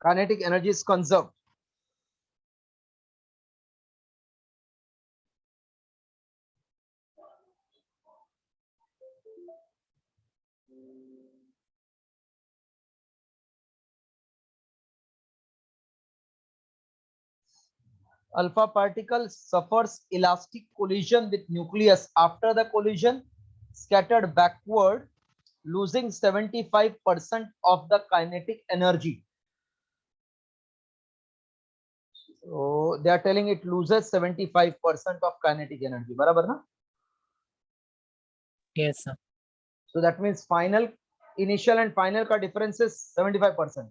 Kinetic energy is conserved. Alpha particle suffers elastic collision with nucleus. After the collision, scattered backward, losing 75% of the kinetic energy. So they are telling it loses 75% of kinetic energy. Barabar na? Yes, sir. So that means final, initial and final ka difference is 75%.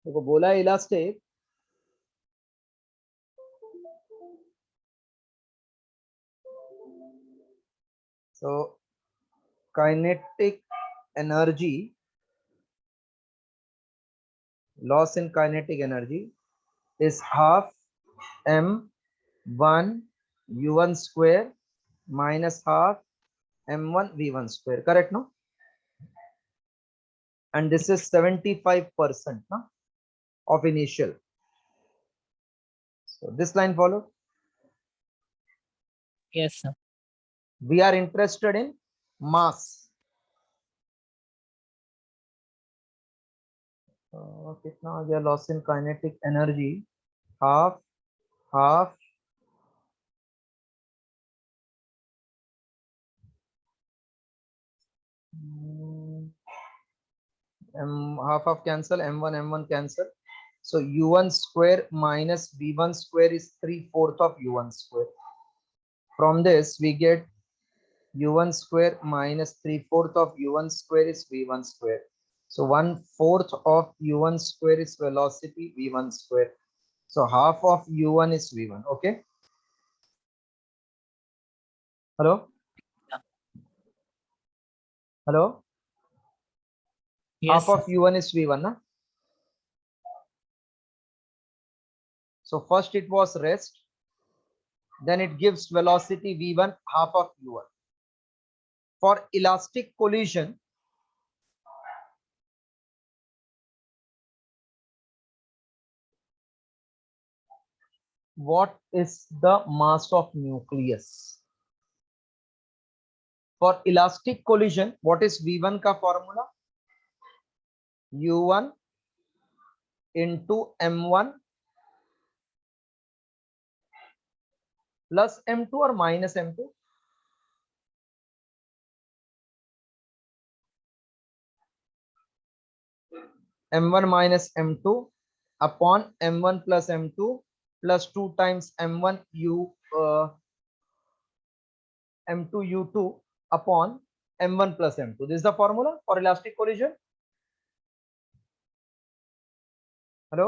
देखो बोला है elastic, so kinetic energy, loss in kinetic energy is half m1 u1 square minus half m1 v1 square, correct no? And this is 75% no? Of initial. So this line follow. Yes, sir. We are interested in mass. कितना आ गया loss in kinetic energy, half half half of cancel, m1 cancel, so u1 square minus v1 square is 3/4 of u1 square. From this we get u1 square minus 3/4 of u1 square is v1 square. So 1/4 of u1 square is velocity v1 square. So half of u1 is v1. Okay. Hello. Yeah. Hello. Yes, Half of sir. u1 is v1 na? So first it was rest, then it gives velocity v1 half of u1. For elastic collision, what is the mass of nucleus? For elastic collision, what is v1 ka formula? u1 into m1 plus m2 or minus m2? m1 minus m2 upon m1 plus m2 plus 2 times m1 m2 u2 upon m1 plus m2. This is the formula for elastic collision. Hello.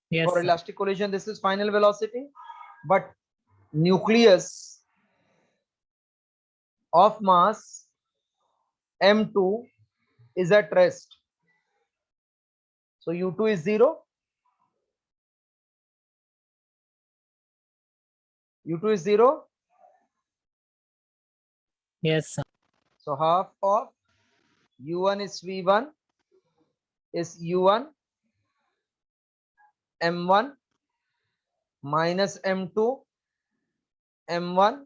Yes, For sir. elastic collision, this is final velocity, but nucleus of mass m2 is at rest, so u2 is 0, u2 is 0. Yes, sir. So half of u1 is v1 is u1 m1 minus m2 m1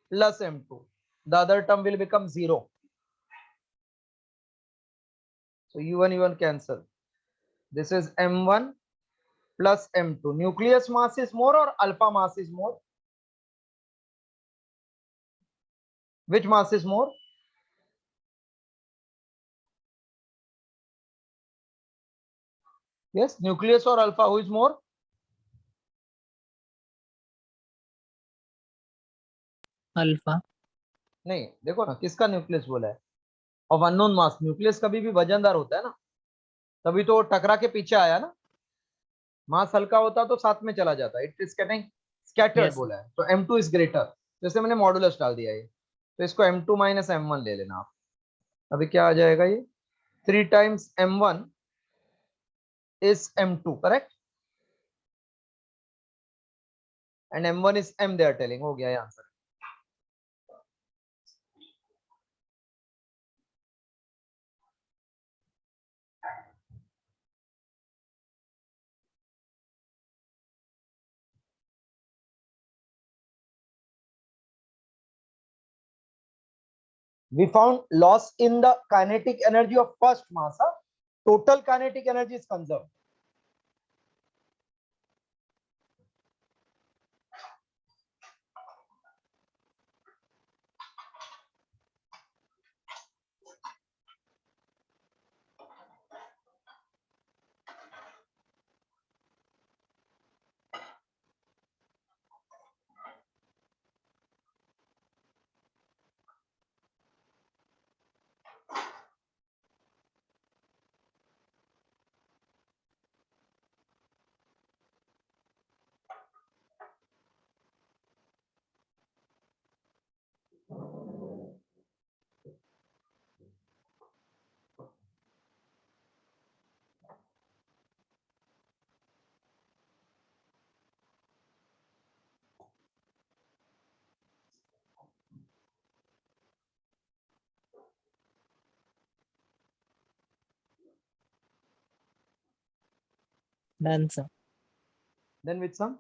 plus m2. The other term will become 0. So u1 cancel. This is m1 plus m2. Nucleus mass is more or alpha mass is more? Which mass is more? Yes, nucleus or alpha, who is more? Alpha. नहीं, देखो ना किसका nucleus बोला है, of unknown mass. Nucleus कभी भी वजनदार होता है ना, तभी तो टकरा के पीछे आया ना. मास हल्का होता तो साथ में चला जाता. It is getting scattered Yes, बोला है, तो m2 इज ग्रेटर. जैसे मैंने मॉडुलस डाल दिया है, तो इसको m2 माइनस m1 ले लेना आप. अभी क्या आ जाएगा ये, 3 times m1 is m2, correct. and m1 is m, they are telling. हो गया ये answer. We found loss in the kinetic energy of first mass. Huh? Total kinetic energy is conserved. Done, sir. Then with some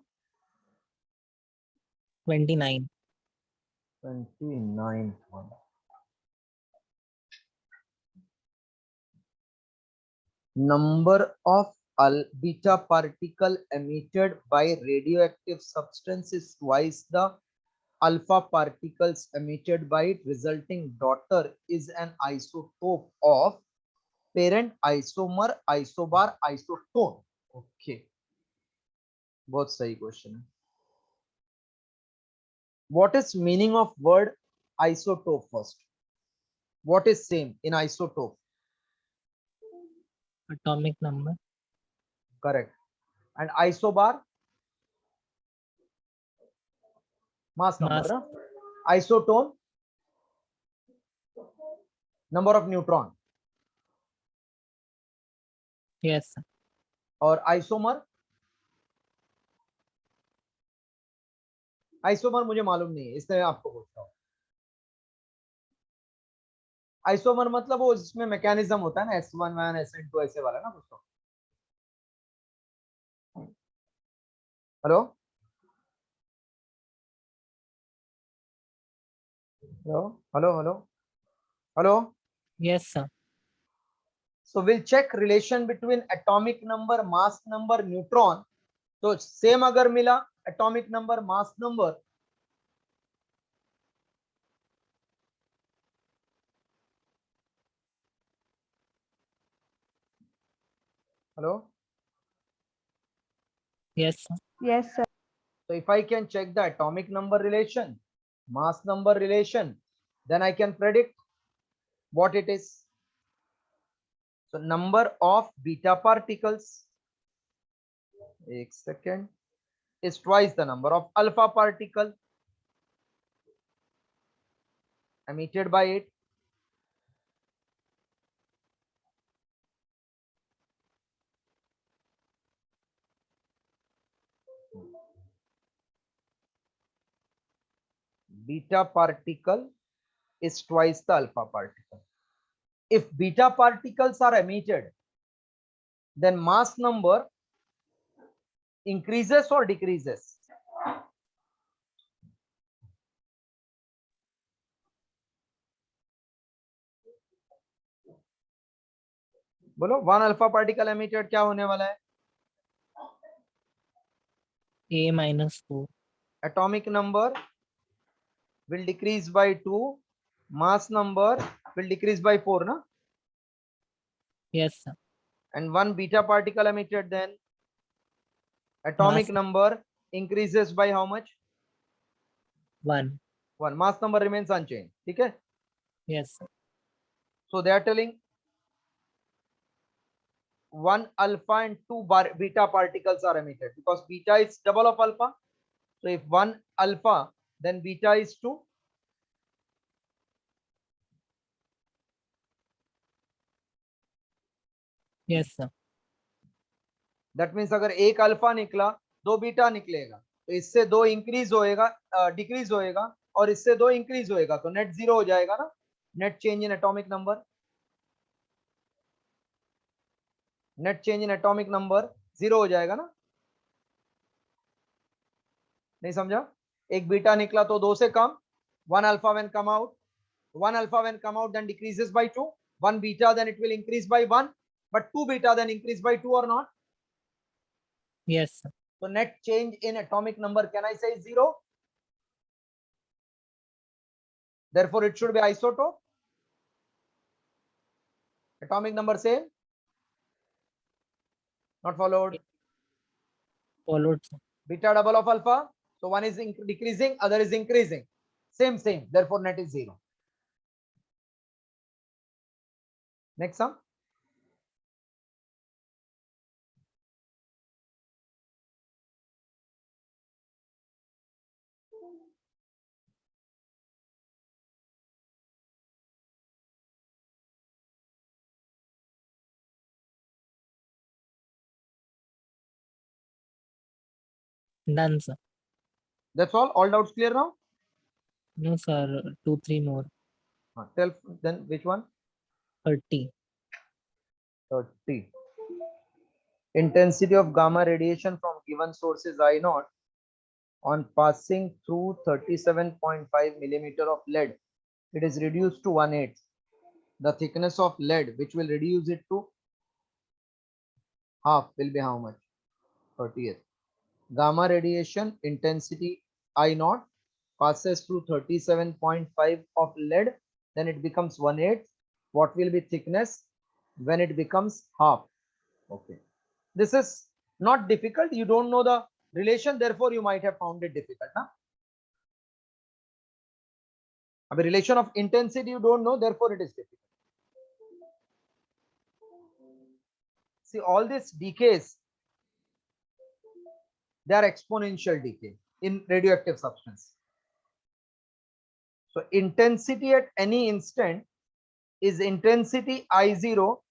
29. 29th one. Number of beta particle emitted by radioactive substance is twice the alpha particles emitted by it, resulting daughter is an isotope of parent isomer, isobar, isotone. Okay, बहुत सही question है. What is meaning of word isotope first? What is same in isotope? Atomic number. Correct. And isobar? Mass number. Mass. Na? Isotone? Number of neutron. Yes, sir. और isomer? Isomer मुझे मालूम नहीं है, इसलिए आपको पूछता हूँ. आइसोमर मतलब वो जिसमें मैकेनिज्म होता है ना, S1 SN2 ऐसे वाला ना पूछता हूँ. Hello hello hello hello hello. Yes, sir. So we'll check relation between atomic number, mass number, neutron. तो सेम अगर मिला atomic number, mass number, hello. Yes, sir. Yes, sir. So if I can check the atomic number relation, mass number relation, then I can predict what it is. So number of beta particles, एक second, is twice the number of alpha particle emitted by it. Beta particle is twice the alpha particle. If beta particles are emitted, then mass number increases or decreases? बोलो, one alpha particle emitted क्या होने वाला है? A-4. Atomic number will decrease by 2, mass number will decrease by 4, na? Yes, sir. And one beta particle emitted, then atomic Mass. number increases by how much? 1. 1. Mass number remains unchanged. ठीक है? Yes, sir. So they are telling 1 alpha and 2 beta particles are emitted, because beta is double of alpha. So if 1 alpha, then beta is 2. Yes, sir. That means अगर एक alpha निकला, 2 beta निकलेगा. तो इससे 2 increase होएगा, decrease होएगा, और इससे 2 इंक्रीज होएगा, तो नेट 0 हो जाएगा ना, net change in atomic number, net change in atomic number 0 हो जाएगा ना। नहीं समझा? एक बीटा निकला तो 2 से कम, 1 alpha when come out, 1 alpha when come out then decreases by 2, 1 beta then it will increase by 1, but 2 beta then increase by 2 or not? Yes, sir. So net change in atomic number, can I say 0? Therefore it should be isotope. Atomic number same? Not followed? Followed, sir. Beta double of alpha, so one is decreasing, other is increasing, same, therefore net is 0. Next sum. Done, sir. That's all doubts clear now? No, sir. 2, 3 more. Tell then which one? 30. 30. Intensity of gamma radiation from given source is I naught. On passing through 37.5 millimeter of lead, it is reduced to 1/8. The thickness of lead, which will reduce it to half, will be how much? 30th. Gamma radiation intensity I naught passes through 37.5 of lead, then it becomes 1/8. What will be thickness when it becomes half? Okay. This is not difficult. You don't know the relation, therefore you might have found it difficult. Huh? A relation of intensity you don't know, therefore it is difficult. See, all these decays, they are exponential decay in radioactive substance. So intensity at any instant is intensity I0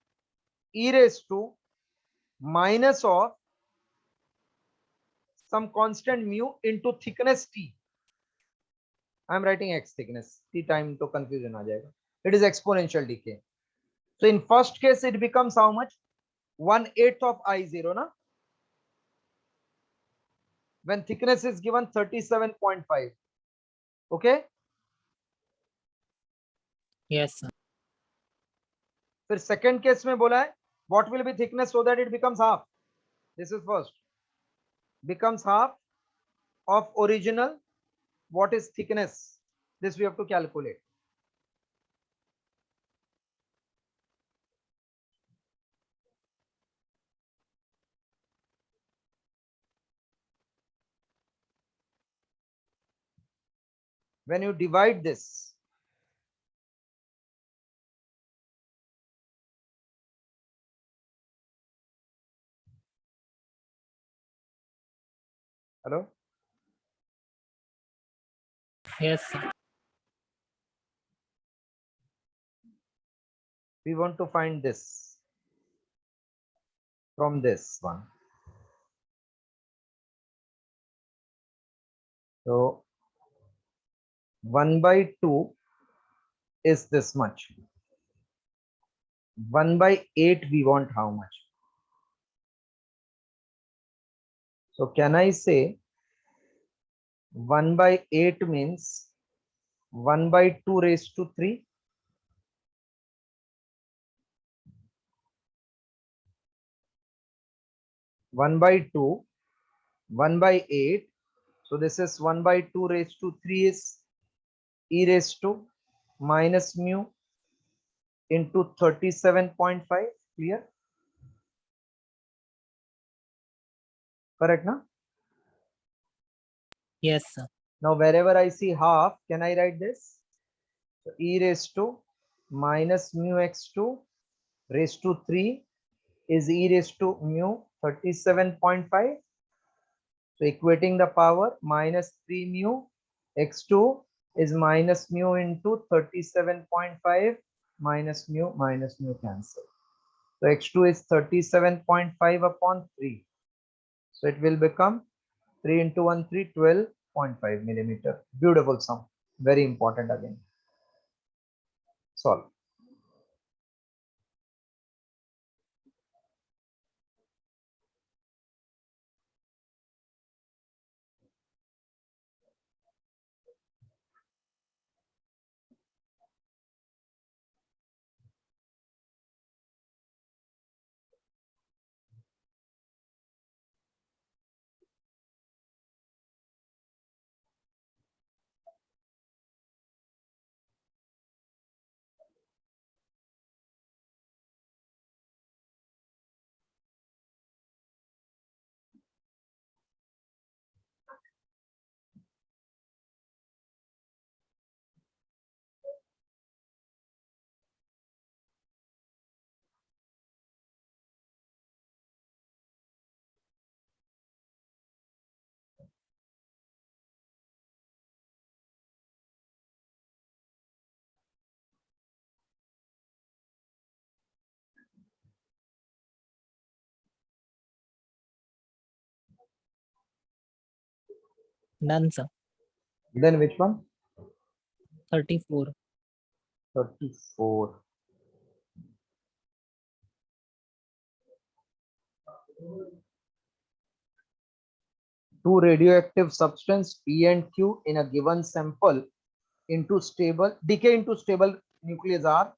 e raised to minus of some constant mu into thickness T. I am writing X thickness, T time to confusion aa jayega. It is exponential decay. So in first case, it becomes how much? 1/8 of I0, na? When thickness is given 37.5. Okay? Yes, sir. फिर second case में बोला है what will be thickness so that it becomes half. This is first. Becomes half of original. What is thickness? This we have to calculate. When you divide this, hello? Yes, sir. We want to find this from this one. So 1/2 is this much. 1/8 we want how much? So can I say 1/8 means 1/2 raised to 3? One by 2, 1/8. So this is 1/2 raised to 3 is e raised to minus mu into 37.5. Clear? Correct, na? Yes, sir. Now wherever I see half, can I write this? So e raised to minus mu x2 raised to 3 is e raised to mu 37.5. So equating the power, minus 3 mu x2 is minus mu into 37.5 minus mu cancel. So x2 is 37.5 upon 3. So it will become 3 into 1, 3, 12.5 millimeter. Beautiful sum. Very important again. Solve. Done, sir. Then which one? 34. 34. Two radioactive substance P and Q in a given sample into stable decay into stable nucleus are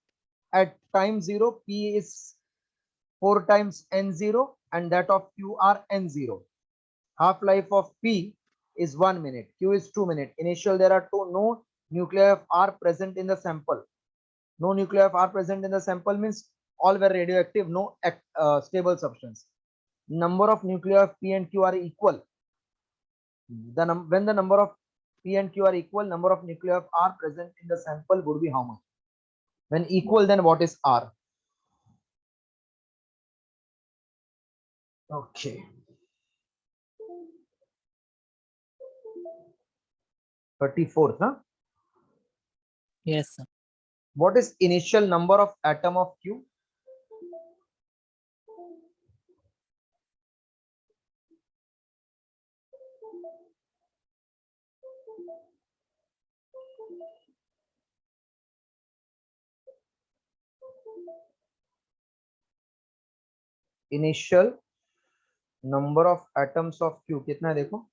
at time 0. P is 4 times N0 and that of Q are N0. Half life of P is 1 minute. Q is 2 minutes. Initial there are no nuclei of R present in the sample. No nuclei of R present in the sample means all were radioactive, no stable substance. Number of nuclei of P and Q are equal. When the number of P and Q are equal, number of nuclei of R present in the sample would be how much? When equal, then what is R? Okay. 34th, huh? Yes, sir. What is initial number of atom of Q? Initial number of atoms of Q कितना है देखो?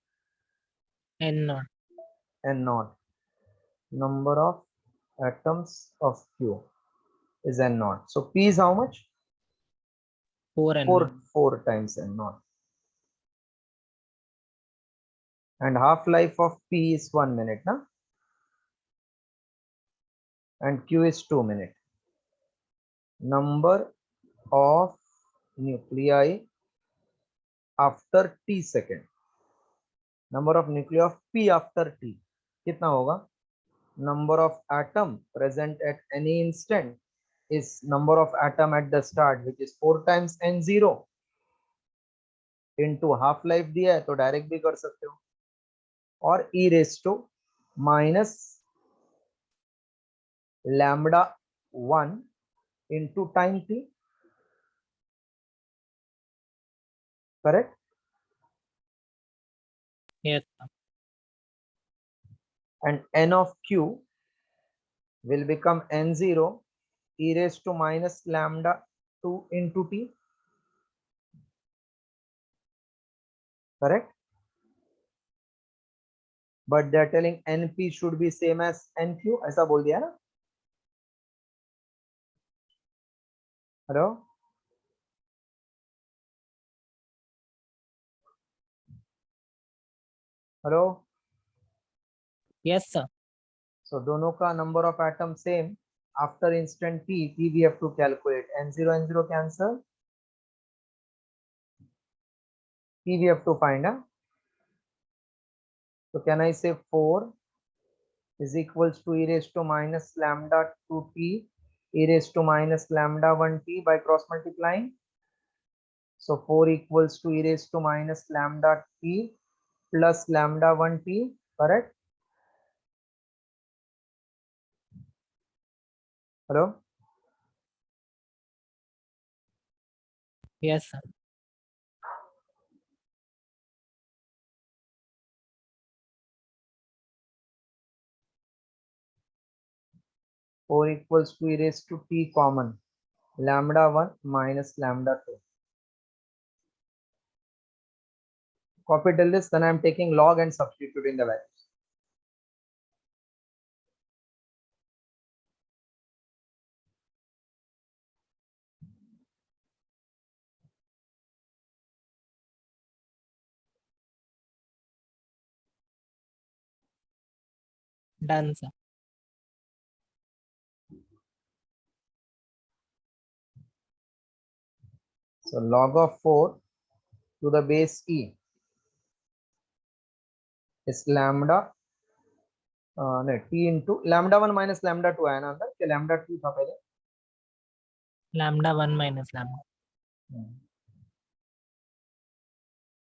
N0. N0. Number of atoms of Q is N0. So P is how much? 4 N0. 4 times N0. And half life of P is 1 minute, na? And Q is 2 minutes. Number of nuclei after T second. Number of nuclei of P after T कितना होगा? Number of atom present at any instant is number of atom at the start, which is 4 times N0 into half life दिया है तो direct भी कर सकते हो, और e raised to minus lambda 1 into time t. Correct? Yes, sir. And n of Q will become N0 e raised to minus lambda 2 into t. Correct? But they are telling NP should be same as NQ. ऐसा बोल दिया ना? Hello? Hello? Yes, sir. So दोनों का number of atoms same. After instant t, we have to calculate N0 cancel. T we have to find. So can I say 4 is equals to e raised to minus lambda 2t e raised to minus lambda 1t by cross multiplying. So 4 equals to e raised to minus lambda t plus lambda 1t. Correct? Hello? Yes, sir. 4 equals to e raised to t common. Lambda 1 minus lambda 2. Copy till this, then I am taking log and substituting the values. Done, sir. So log of 4 to the base e is lambda no, t into lambda 1 minus lambda 2 आया ना अंदर कि lambda 2 था पहले. Lambda 1 minus lambda.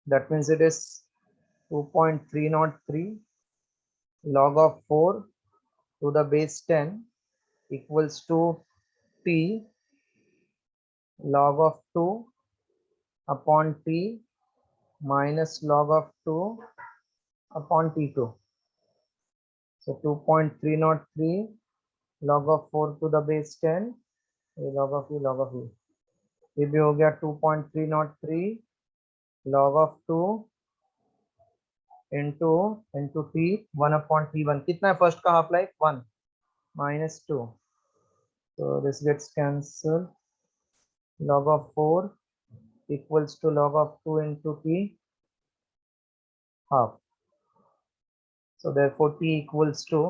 That means it is 2.303 log of 4 to the base 10 equals to t log of 2 upon t minus log of 2 upon t2. So 2.303 log of 4 to the base 10 log of e log of e. ये भी हो गया 2.303 log of 2 into t 1 upon t1. कितना है first का half life 1 minus 2. So this gets cancelled. Log of 4 equals to log of 2 into t half. So therefore t equals to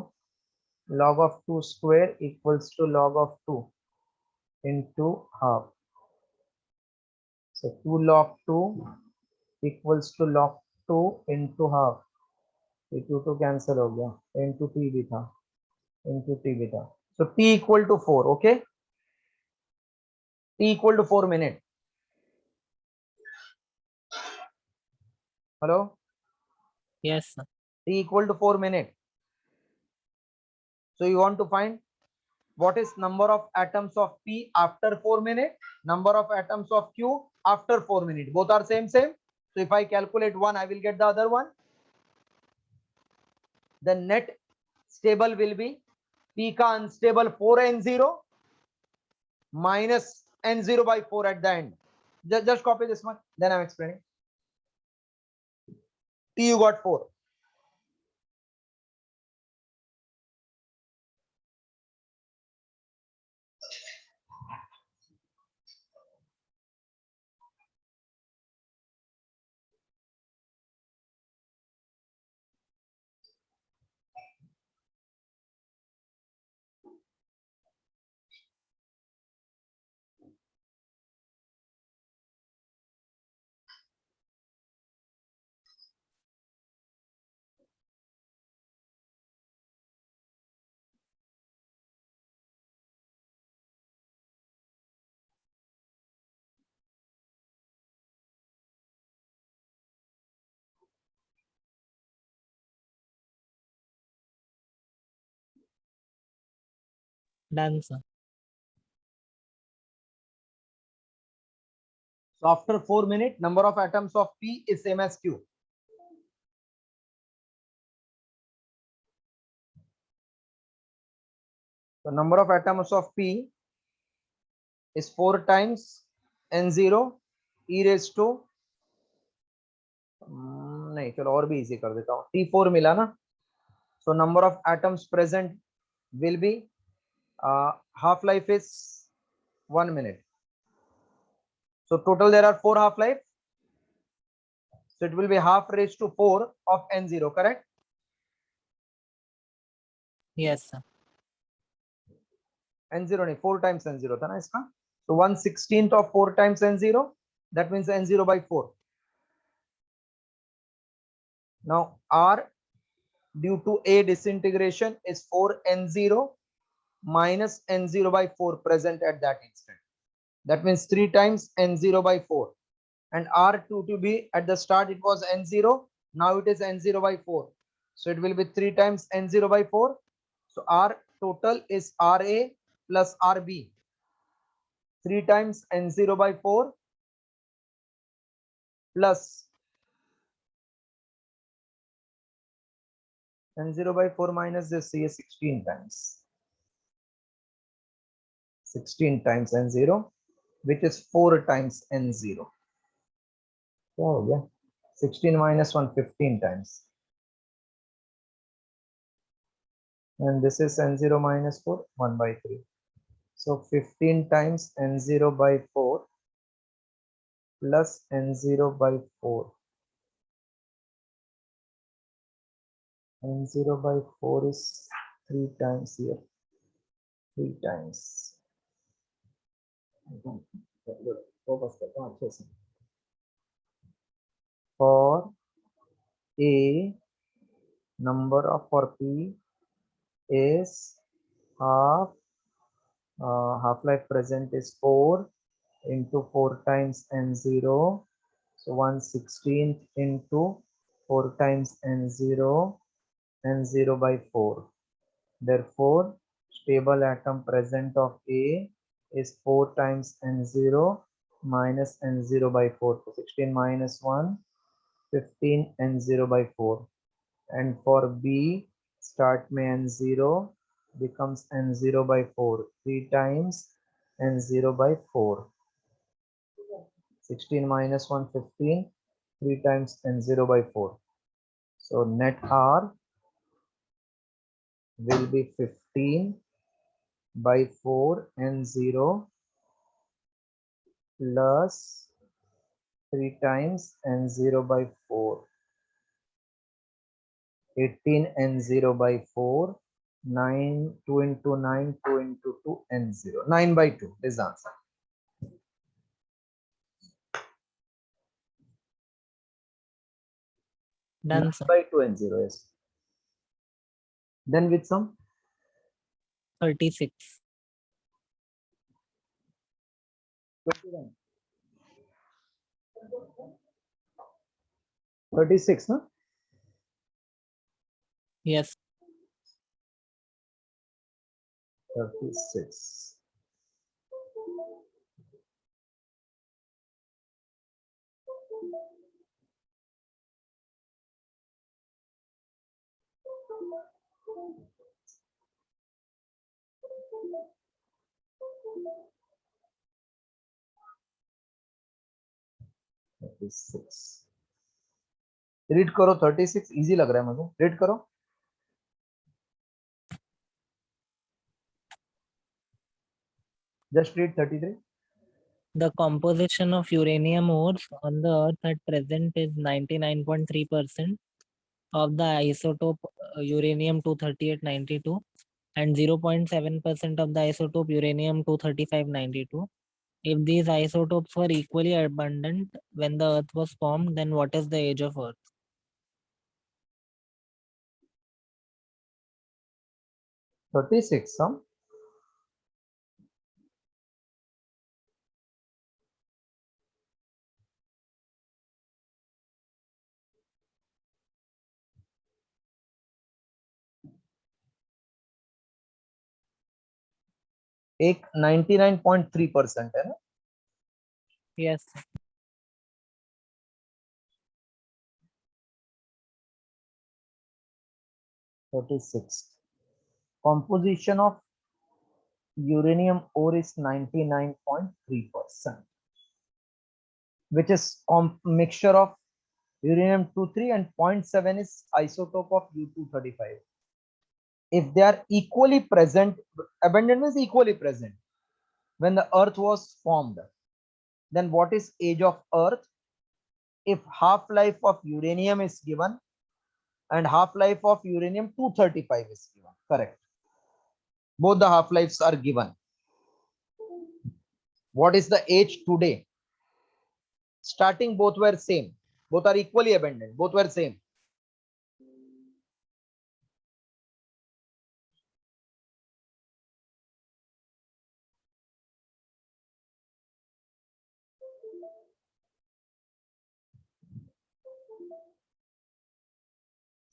log of 2 square equals to log of 2 into half. So 2 log 2 equals to log 2 into half. ये 2 cancel हो गया into t भी था into t भी था. So t equal to 4. Okay, t equal to 4 minute. Hello, Yes, sir. t equal to 4 minute. So you want to find what is number of atoms of p after 4 minute, number of atoms of q after 4 minute. Both are same. So if I calculate one, I will get the other one. The net stable will be p ka unstable 4n0 minus n0 by 4 at the end. Just copy this one, then I'm explaining. T you got 4. Done, sir. So after 4 minute, number of atoms of p is same as q. So number of atoms of p is 4 times n0 e raised to नहीं चलो और भी easy कर देता हूँ. t4 मिला ना. So number of atoms present will be half life is 1 minute. So total there are 4 half life. So it will be half raised to 4 of n0, correct? Yes, sir. n0 नहीं 4 times n0 था ना इसका. So 1/16 of 4 times n0, that means n0 by 4. Now r due to a disintegration is 4n0 minus n0 by 4 present at that instant. That means 3 times n0 by 4. And r2 to be at the start it was n0, now it is n0 by 4. So it will be 3 times n0 by 4. So r total is ra plus rb. 3 times n0 by 4 plus n0 by 4 minus this is 16 times. 16 times n0, which is 4 times n0. क्या हो गया? 16 minus 1, 15 times. And this is n0 minus 4, 1 by 3. So 15 times n0 by 4 plus n0 by 4. n0 by 4 is 3 times here. 3 times. For a number of for p is half, half-life present is 4 into 4 times n0, so 1/16 into 4 times n0, n0 by 4. Therefore stable atom present of A is 4 times n0 minus n0 by 4. So 16 minus 1, 15 n0 by 4. And for B, start mein n0 becomes n0 by 4, 3 times n0 by 4. 16 minus 1, 15, 3 times n0 by 4. So net R will be 15 by 4 n0 plus 3 times n0 by 4. 18 n0 by 4. 9, 2 into 9, 2 into 2 n0. 9 by 2 is the answer. Done, 9 sir. by 2 n0 is. Then with some 36. 21. 36, no? Yes. 36. Read करो 36 easy लग रहा है मुझे read करो just read 33 The composition of uranium ores on the Earth at present is 99.3% of the isotope uranium-238-92 and 0.7% of the isotope uranium-235-92. If these isotopes were equally abundant when the Earth was formed, then what is the age of Earth? 36 some एक 99.3% है ना Yes. Composition of uranium ore is 99.3%, which is mixture of uranium-23 and 0.7 is isotope of U-235. If they are equally present, abundant means equally present when the Earth was formed, then what is age of Earth? If half-life of uranium is given and half-life of uranium-235 is given, correct? Both the half-lives are given. What is the age today? Starting both were same. Both are equally abundant. Both were same.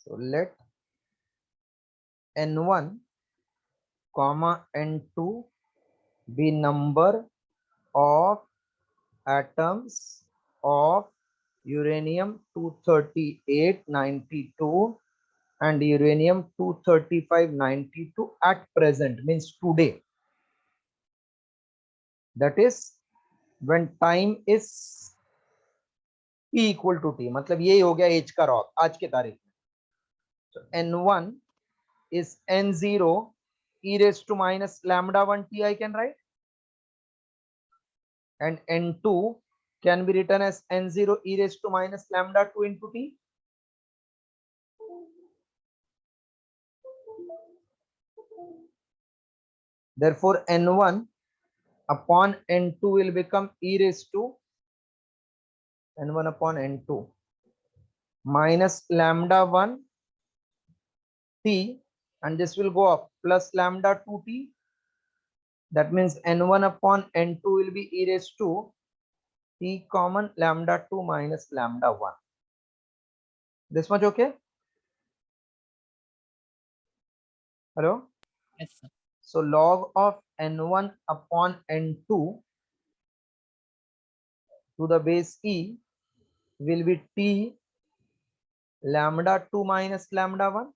So let N1 comma N2 be number of atoms of uranium-238-92 and uranium-235-92 at present, means today. that is when time is t equal to t, मतलब यही हो गया as का log आज के तारीख में. So n1 is n0 e raised to minus lambda 1 t I can write, and n2 can be written as n0 e raised to minus lambda 2 into t. Therefore n1 upon n2 will become e raised to n1 upon n2 minus lambda 1 t, and this will go up plus lambda 2t. That means n1 upon n2 will be e raised to t common lambda 2 minus lambda 1. This much okay? Hello? Yes, sir. So log of n1 upon n2 to the base e will be t lambda 2 minus lambda 1.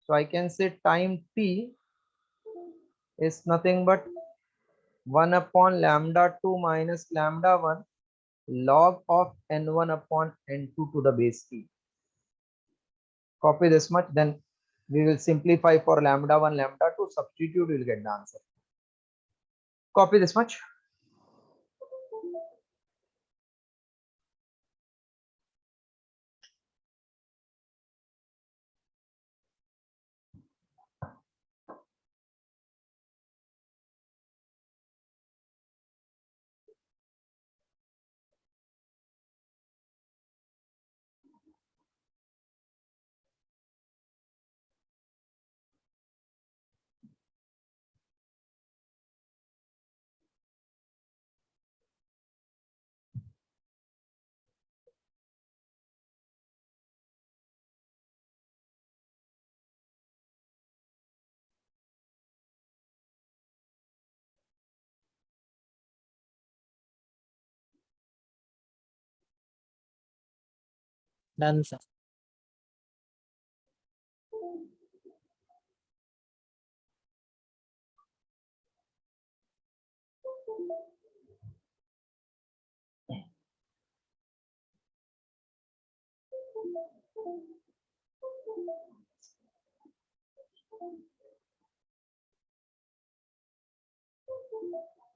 So I can say time t is nothing but 1 upon lambda 2 minus lambda 1 log of n1 upon n2 to the base e. Copy this much, then we will simplify for lambda 1, lambda 2, substitute, we will get the answer. Copy this much. Done, sir.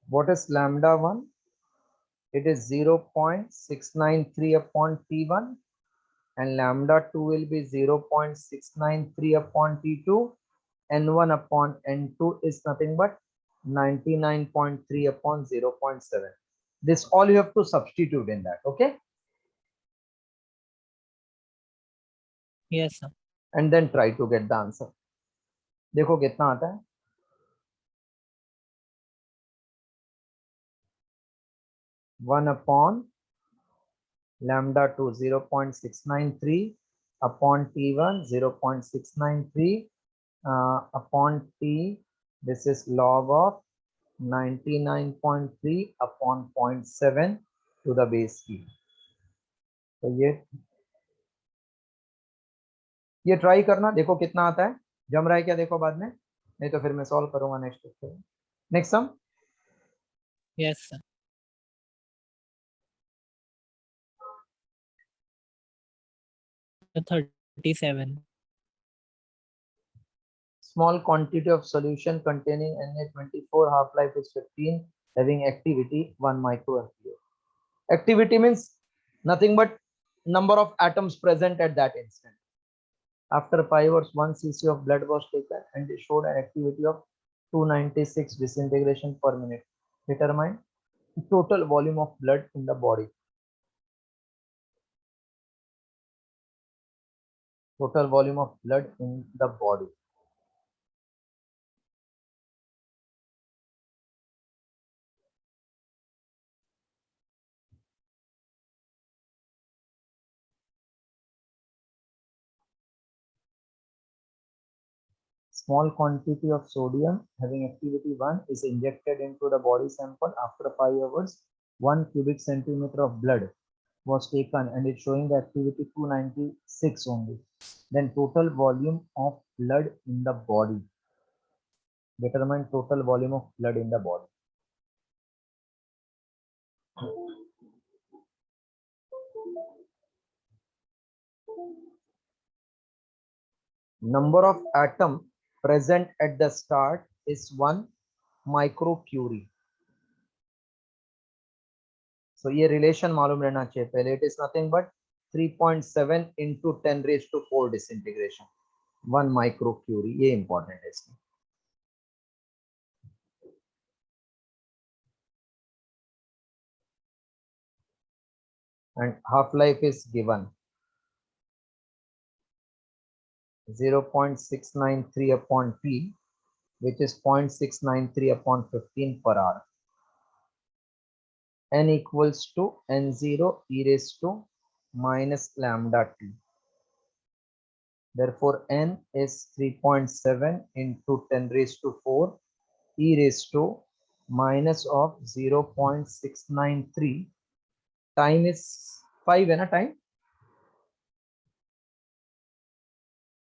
What is lambda 1? It is 0.693 upon t1, and lambda 2 will be 0.693 upon t2, n1 upon n2 is nothing but 99.3 upon 0.7. This all you have to substitute in that, okay? Yes, sir. And then try to get the answer. देखो कितना आता है. 1 upon lambda 2 0.693 upon t1 0.693 upon t, this is log of 99.3 upon 0.7 to the base e. तो ये try करना, देखो कितना आता है. जम रहा है क्या देखो बाद में, नहीं तो फिर मैं सॉल्व करूंगा next sum. Yes, sir. The 37. Small quantity of solution containing Na24, half-life is 15, having activity 1 microampere. Activity means nothing but number of atoms present at that instant. After 5 hours, 1 cc of blood was taken and it showed an activity of 296 disintegration per minute. Determine total volume of blood in the body. Total volume of blood in the body. Small quantity of sodium having activity 1 is injected into the body sample. After 5 hours, 1 cubic centimeter of blood was taken and it's showing the activity 296 only. Then total volume of blood in the body. Determine total volume of blood in the body. Number of atom present at the start is 1 microcurie. So ये relation मालूम रहना चाहिए पहले. It is nothing but 3.7 into 10 raised to 4 disintegration. 1 microcurie. ये important है इसमें. And half life is given 0.693 upon P, which is 0.693 upon 15 per hour. N equals to N0 e raised to minus lambda T. Therefore, N is 3.7 into 10 raised to 4 e raised to minus of 0.693. Time is 5 है ना time?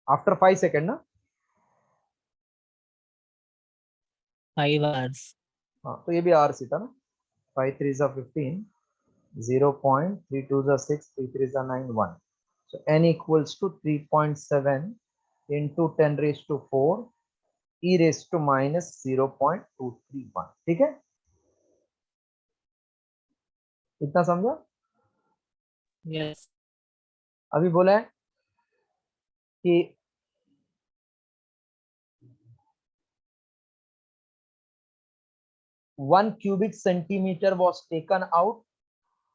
After 5 seconds ना? 5 hours. हाँ तो ये भी R सी था ना. 5 3s are 15. 0.32s are 6. 3 3s are 9. 1. So N equals to 3.7 into 10 raised to 4 e raised to minus 0.231. ठीक है, इतना समझा? Yes. अभी बोला है कि 1 cubic centimeter was taken out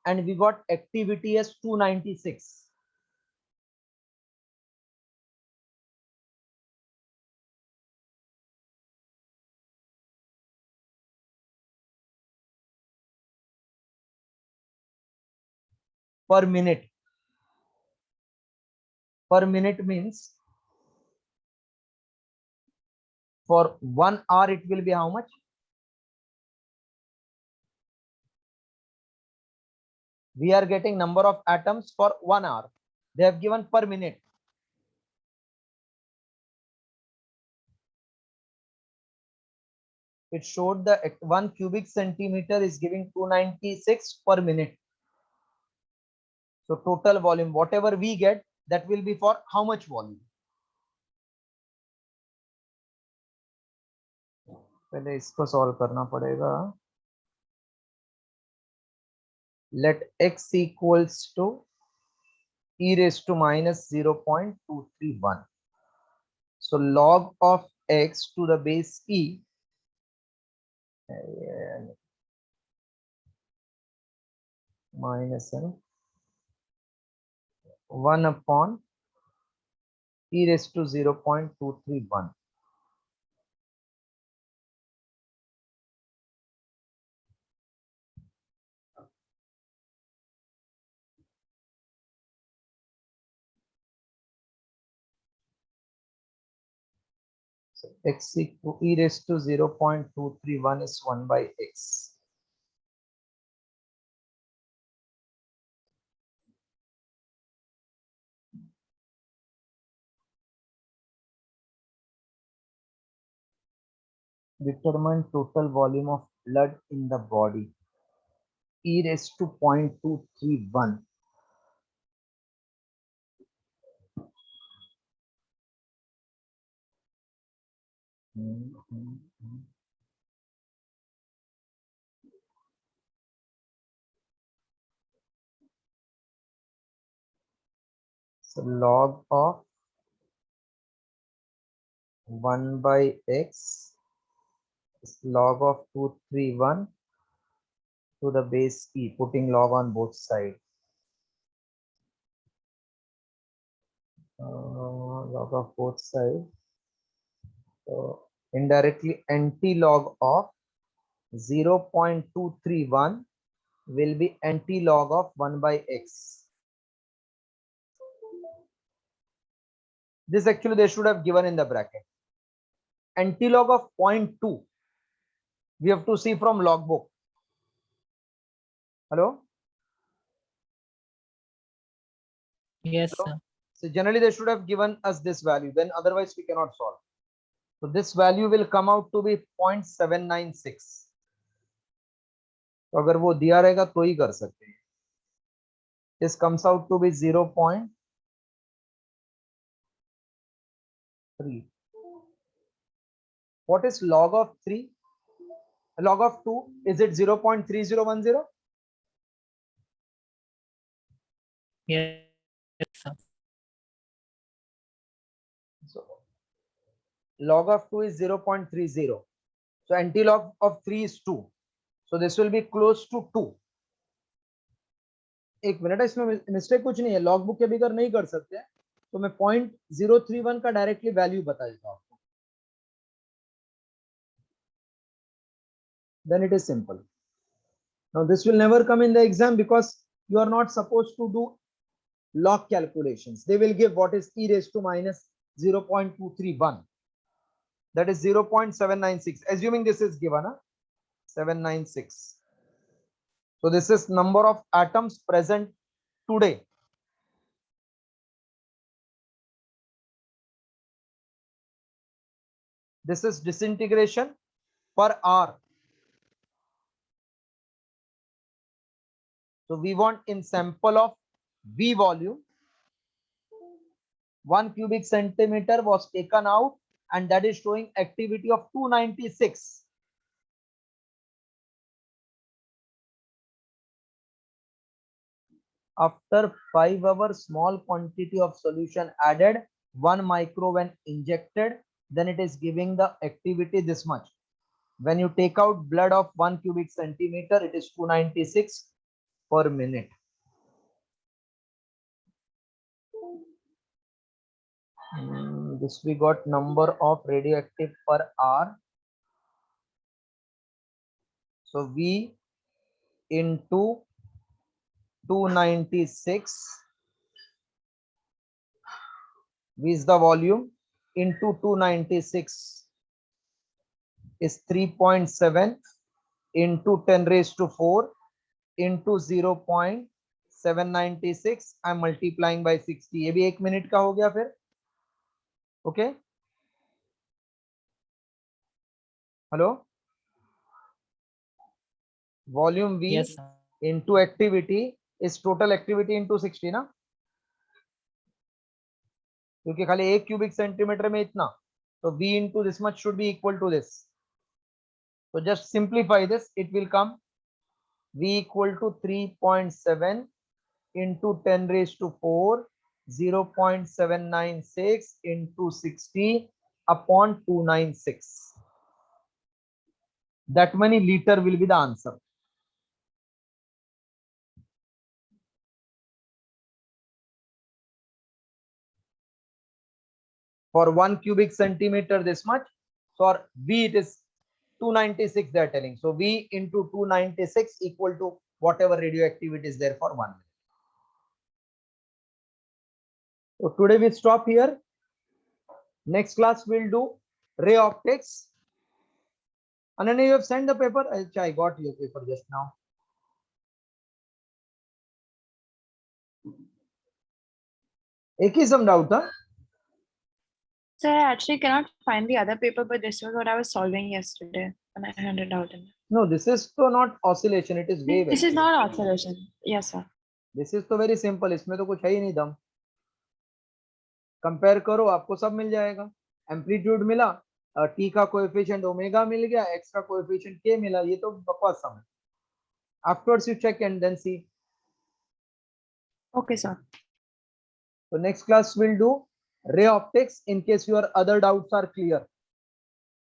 and we got activity as 296. Per minute. Per minute means for 1 hour it will be how much? We are getting number of atoms for 1 hour. They have given per minute. It showed the 1 cubic centimeter is giving 296 per minute. So total volume, whatever we get, that will be for how much volume? पहले इसको solve करना पड़ेगा. Let x equals to e raised to minus 0.231. So log of x to the base e minus 1 upon e raised to 0.231. So x equal e raised to 0.231 is 1 by x. Determine total volume of blood in the body. E raised to 0.231. So log of 1 by x is log of 231 to the base e, putting log on both sides. Log of both sides. So indirectly anti-log of 0.231 will be anti-log of 1 by x. This actually they should have given in the bracket. Anti-log of 0.2 we have to see from logbook. Hello? Yes, Hello? sir. So generally they should have given us this value, then otherwise we cannot solve. So this value will come out to be 0.796. तो अगर वो दिया रहेगा तो ही कर सकते हैं. This comes out to be 3. What is log of 3? Log of 2, is it 0.3010? Yes, sir. So log of 2 is 0.30. So antilog of 3 is 2. So this will be close to 2. एक मिनट, इसमें मिस्टेक कुछ नहीं है, log book के बगैर नहीं कर सकते, तो मैं 0.031 का डायरेक्टली वैल्यू बता देता हूं आपको, then it is simple. Now this will never come in the exam because you are not supposed to do log calculations. They will give what is e raised to minus 0.231, that is 0.796, assuming this is given, 796. So this is number of atoms present today. This is disintegration per hour. So we want in sample of V volume, 1 cubic centimeter was taken out, and that is showing activity of 296. After 5 hours, small quantity of solution added, 1 micro when injected, then it is giving the activity this much. When you take out blood of 1 cubic centimeter, it is 296 per minute. This we got number of radioactive per hour. So V into 296, V is the volume, into 296 is 3.7 into 10 raised to 4 into 0.796. I'm multiplying by 60. ये भी 1 minute का हो गया फिर. Okay. Hello. Volume V Yes, sir. into activity is total activity into 60 ना, क्योंकि खाली 1 cubic centimetre में इतना, तो V into this much should be equal to this. So just simplify this, it will come V equal to 3.7 into 10 raised to 4, 0.796 into 60 upon 296. That many liter will be the answer. For 1 cubic centimeter this much, for V it is 296 they are telling. So V into 296 equal to whatever radioactivity is there for 1 minute. So today we stop here. Next class we'll do ray optics. Ananya, you have sent the paper? I got your paper just now. एक ही some doubt, huh? Sir, I actually cannot find the other paper, but this was what I was solving yesterday when I handed out. No, this is so not oscillation. It is wave. This is not oscillation. Yes, sir. This is तो very simple. इसमें तो कुछ है ही नहीं दम. Compare करो, आपको सब मिल जाएगा. एम्पलीट्यूड मिला, टी का कोएफिशिएंट ओमेगा मिल गया, एक्स का कोएफिशिएंट के मिला, ये तो बकवास सम है. Afterwards you check and then see. Okay, sir. So next class we'll do ray optics in case your other doubts are clear.